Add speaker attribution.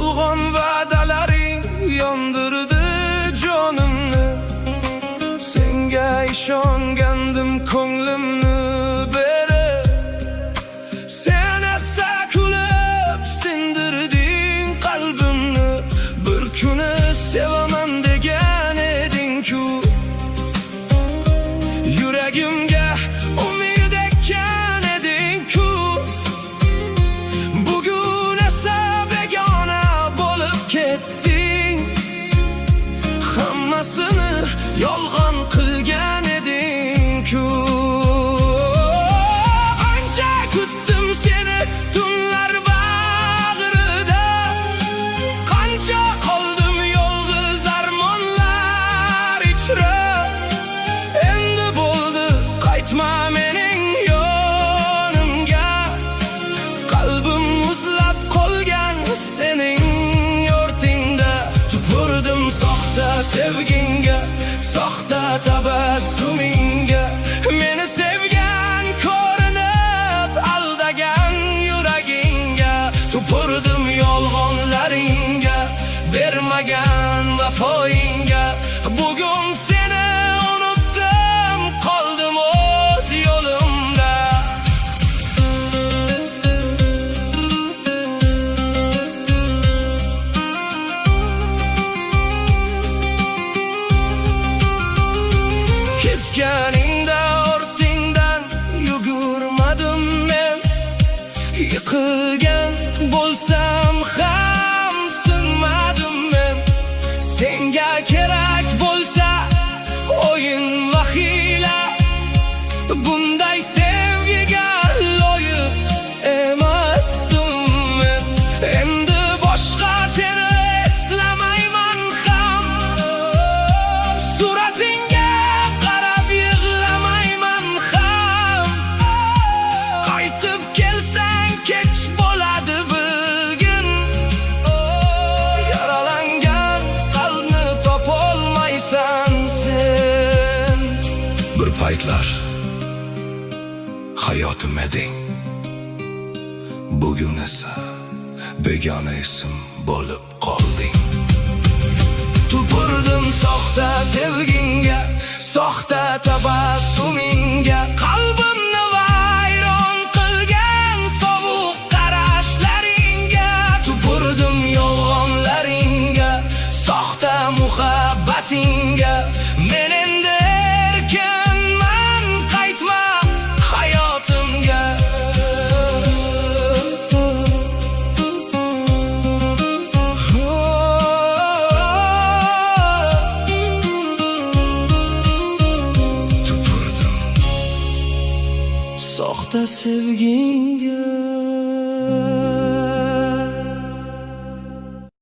Speaker 1: yolg'on va'dalaring yondirdi jonimni. Senga ishongandim ko'nglimni berib, sen esa kulib sindirding qalbimni. Bir kuni sevaman degan eding-ku, yuragimga umid ekkan eding-ku. Bugun esa begona bo'lib ketding, hammasini yolg'on qilgan eding-ku. Ancha kutdim seni tunlar bag'rida, qancha qoldim yolg'iz armonlar ichra. Endi bo'ldi qaytma mening yonimga, qalbim muzlab qolgan sening yurtingda. Tupurdim soxta sevgingga, soxta tabassumingga. Meni sevgan ko'rinib aldagan yuragingga. Tupurdim yolg'onlaringga, bermagan vafoyingga. Bugun seni unutdim, qoldim o'z yo'limda. Ketganingda ortingdan yugurmadim men, yiqilgan bo'lsam ham sinmadim men. Senga kerak bo'lsa o'yin va hiyla, bunday sevgiga loyiq emasdim men. Endi boshqa seni eslamayman ham, suratingga qarab yig'lamayman ham. Qaytib kelsang kech bo'ladi bilgin, yaralangan qalbni topolmaysan sen. Bir paytlar hayotim eding, bugun esa begona ism bo'lib qolding. Tupurdim soxta sevgingga, soxta tabassumingga. Qalbimni vayron qilgan sovuq qarashlaringga. Tupurdim yolg'onlaringga, soxta muhabbatingga. Men endi erkinman, qaytma hayotimga. Tupurdim soxta sevging